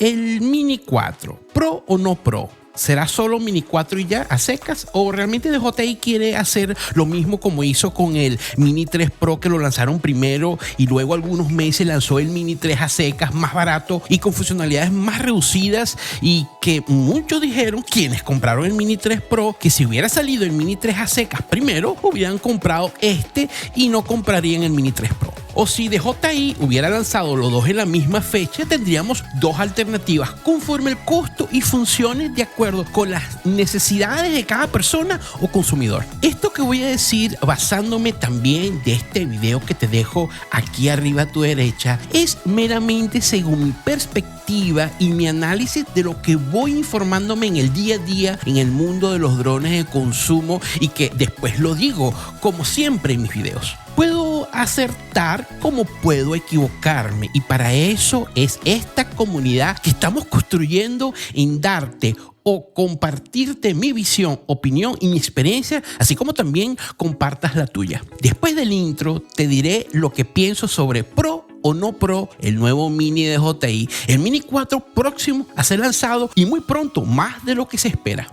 el Mini 4, ¿Pro o no Pro? ¿Será solo Mini 4 y ya, a secas? ¿O realmente DJI quiere hacer lo mismo como hizo con el Mini 3 Pro, que lo lanzaron primero y luego algunos meses lanzó el Mini 3 a secas, más barato y con funcionalidades más reducidas, y que muchos dijeron, quienes compraron el Mini 3 Pro, que si hubiera salido el Mini 3 a secas primero, hubieran comprado este y no comprarían el Mini 3 Pro? O si DJI hubiera lanzado los dos en la misma fecha, tendríamos dos alternativas conforme el costo y funciones de acuerdo con las necesidades de cada persona o consumidor. Esto que voy a decir, basándome también de este video que te dejo aquí arriba a tu derecha, es meramente según mi perspectiva y mi análisis de lo que voy informándome en el día a día en el mundo de los drones de consumo, y que después lo digo como siempre en mis videos. Puedo acertar como puedo equivocarme, y para eso es esta comunidad que estamos construyendo en darte o compartirte mi visión, opinión y mi experiencia, así como también compartas la tuya. Después del intro te diré lo que pienso sobre Pro o no Pro, el nuevo Mini de DJI, el Mini 4 próximo a ser lanzado y muy pronto, más de lo que se espera.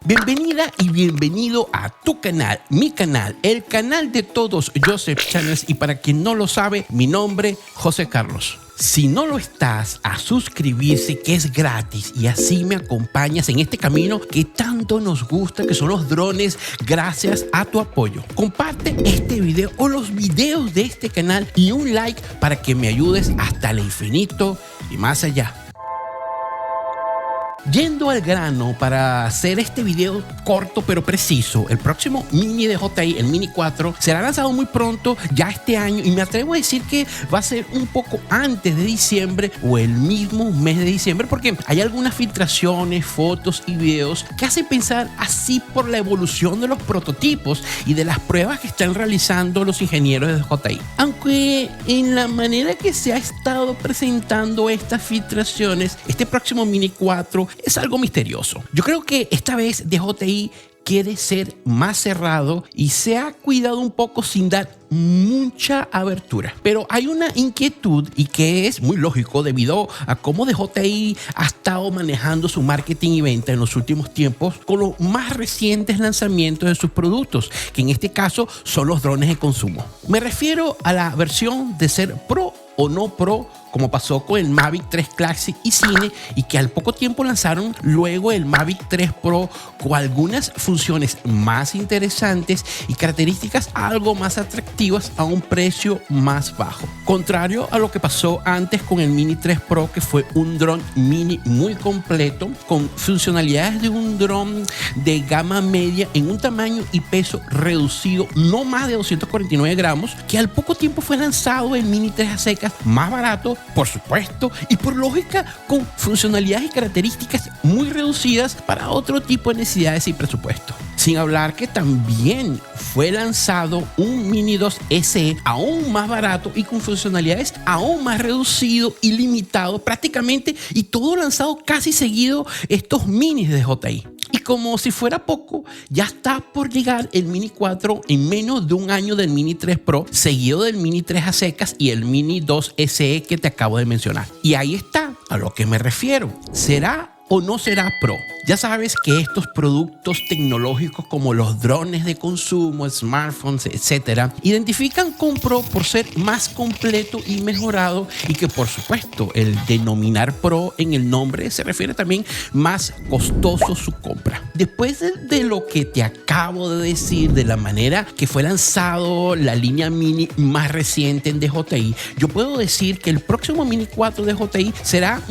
Bienvenida y bienvenido a tu canal, mi canal, el canal de todos, Joseph Channels, y para quien no lo sabe, mi nombre, José Carlos. Si no lo estás, a suscribirse, que es gratis, y así me acompañas en este camino que tanto nos gusta, que son los drones, gracias a tu apoyo. Comparte este video o los videos de este canal y un like para que me ayudes hasta el infinito y más allá. Yendo al grano, para hacer este video corto pero preciso, el próximo Mini de DJI, el Mini 4, será lanzado muy pronto, ya este año, y me atrevo a decir que va a ser un poco antes de diciembre o el mismo mes de diciembre, porque hay algunas filtraciones, fotos y videos que hacen pensar así por la evolución de los prototipos y de las pruebas que están realizando los ingenieros de DJI. Aunque en la manera que se ha estado presentando estas filtraciones, este próximo Mini 4 es algo misterioso. Yo creo que esta vez DJI quiere ser más cerrado y se ha cuidado un poco sin dar mucha abertura. Pero hay una inquietud, y que es muy lógico debido a cómo DJI ha estado manejando su marketing y venta en los últimos tiempos con los más recientes lanzamientos de sus productos, que en este caso son los drones de consumo. Me refiero a la versión de ser Pro o no Pro, como pasó con el Mavic 3 Classic y Cine, y que al poco tiempo lanzaron luego el Mavic 3 Pro con algunas funciones más interesantes y características algo más atractivas a un precio más bajo. Contrario a lo que pasó antes con el Mini 3 Pro, que fue un dron mini muy completo con funcionalidades de un dron de gama media en un tamaño y peso reducido, no más de 249 gramos, que al poco tiempo fue lanzado el Mini 3 a secas, más barato, por supuesto, y por lógica con funcionalidades y características muy reducidas para otro tipo de necesidades y presupuesto. Sin hablar que también fue lanzado un Mini 2 SE aún más barato y con funcionalidades aún más reducido y limitado prácticamente, y todo lanzado casi seguido estos minis de DJI. Y como si fuera poco, ya está por llegar el Mini 4 en menos de un año del Mini 3 Pro, seguido del Mini 3 a secas y el Mini 2 SE que te acabo de mencionar. Y ahí está a lo que me refiero. ¿Será o no será Pro? Ya sabes que estos productos tecnológicos como los drones de consumo, smartphones, etcétera, identifican con Pro por ser más completo y mejorado, y que por supuesto el denominar Pro en el nombre se refiere también más costoso su compra. Después de lo que te acabo de decir, de la manera que fue lanzado la línea Mini más reciente en DJI, yo puedo decir que el próximo Mini 4 de DJI será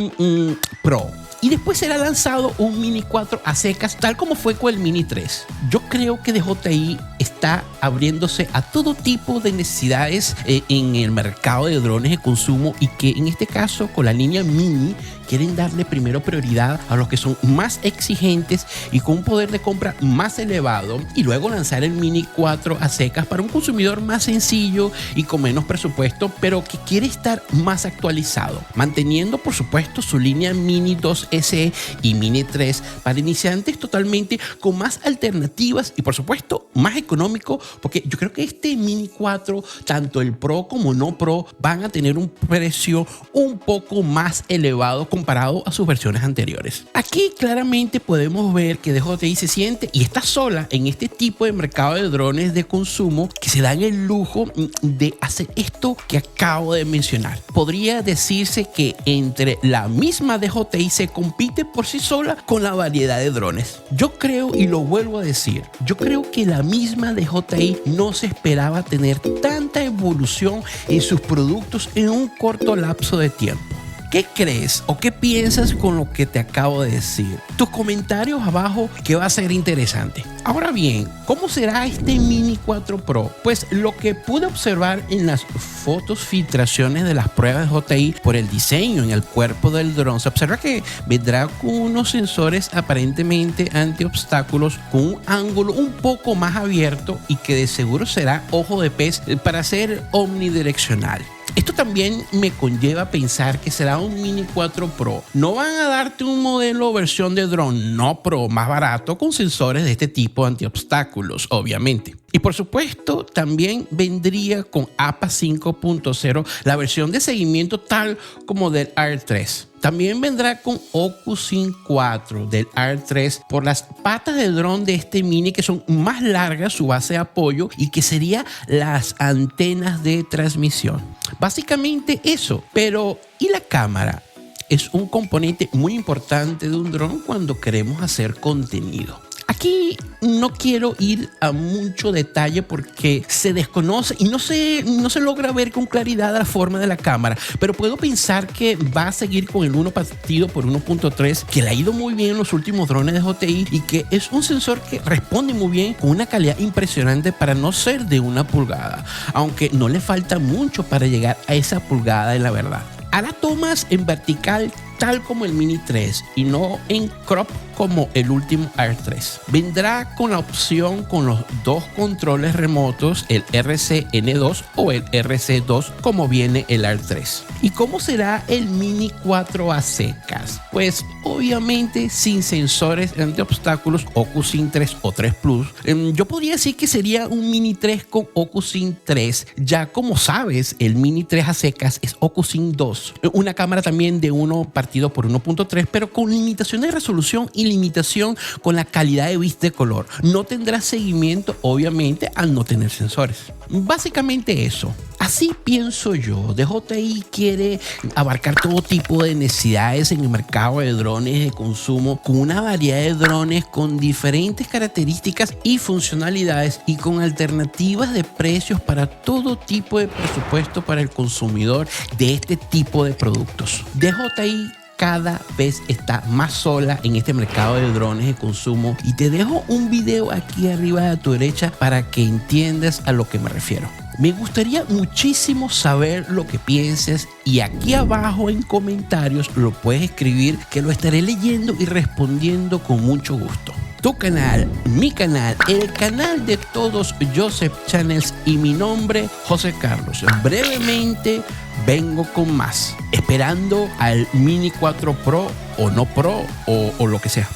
Pro. Y después será lanzado un Mini 4 a secas, tal como fue con el Mini 3. Yo creo que DJI está abriéndose a todo tipo de necesidades en el mercado de drones de consumo, y que en este caso con la línea Mini, quieren darle primero prioridad a los que son más exigentes y con un poder de compra más elevado, y luego lanzar el Mini 4 a secas para un consumidor más sencillo y con menos presupuesto, pero que quiere estar más actualizado, manteniendo por supuesto su línea Mini 2 SE y Mini 3 para iniciantes totalmente con más alternativas y por supuesto más económico, porque yo creo que este Mini 4, tanto el Pro como no Pro, van a tener un precio un poco más elevado comparado a sus versiones anteriores. Aquí claramente podemos ver que DJI se siente y está sola en este tipo de mercado de drones de consumo que se dan el lujo de hacer esto que acabo de mencionar. Podría decirse que entre la misma DJI se compite por sí sola con la variedad de drones. Yo creo, y lo vuelvo a decir, yo creo que la misma DJI no se esperaba tener tanta evolución en sus productos en un corto lapso de tiempo. ¿Qué crees o qué piensas con lo que te acabo de decir? Tus comentarios abajo, que va a ser interesante. Ahora bien, ¿cómo será este Mini 4 Pro? Pues lo que pude observar en las fotos filtraciones de las pruebas de DJI por el diseño en el cuerpo del dron, se observa que vendrá con unos sensores aparentemente anti-obstáculos con un ángulo un poco más abierto y que de seguro será ojo de pez para ser omnidireccional. Esto también me conlleva a pensar que será un Mini 4 Pro. No van a darte un modelo o versión de dron no Pro más barato con sensores de este tipo anti-obstáculos, obviamente. Y por supuesto, también vendría con APA 5.0, la versión de seguimiento tal como del Air 3. También vendrá con OcuSync 4 del Air 3 por las patas del dron de este Mini, que son más largas, su base de apoyo, y que serían las antenas de transmisión. Básicamente eso, pero ¿y la cámara? Es un componente muy importante de un dron cuando queremos hacer contenido. Aquí no quiero ir a mucho detalle porque se desconoce y no se logra ver con claridad la forma de la cámara, pero puedo pensar que va a seguir con el 1 partido por 1.3, que le ha ido muy bien en los últimos drones de DJI y que es un sensor que responde muy bien con una calidad impresionante para no ser de 1 pulgada, aunque no le falta mucho para llegar a esa pulgada en la verdad. Hará tomas en vertical tal como el Mini 3 y no en crop como el último Air 3. Vendrá con la opción con los dos controles remotos, el RC-N2 o el RC2 como viene el Air 3. ¿Y cómo será el Mini 4 a secas? Pues obviamente sin sensores anti-obstáculos OcuSync 3 o 3 Plus. Yo podría decir que sería un Mini 3 con OcuSync 3. Ya como sabes, el Mini 3 a secas es OcuSync 2. Una cámara también de 1 partido por 1.3, pero con limitación de resolución y limitación con la calidad de vista de color. No tendrá seguimiento, obviamente, al no tener sensores. Básicamente eso. Así pienso yo. DJI quiere abarcar todo tipo de necesidades en el mercado de drones de consumo, con una variedad de drones con diferentes características y funcionalidades y con alternativas de precios para todo tipo de presupuesto para el consumidor de este tipo de productos. DJI cada vez está más sola en este mercado de drones de consumo y te dejo un video aquí arriba a tu derecha para que entiendas a lo que me refiero. Me gustaría muchísimo saber lo que pienses y aquí abajo en comentarios lo puedes escribir, que lo estaré leyendo y respondiendo con mucho gusto. Tu canal, mi canal, el canal de todos Joseph Channels y mi nombre, José Carlos. Brevemente vengo con más, esperando al Mini 4 Pro o no Pro o lo que sea.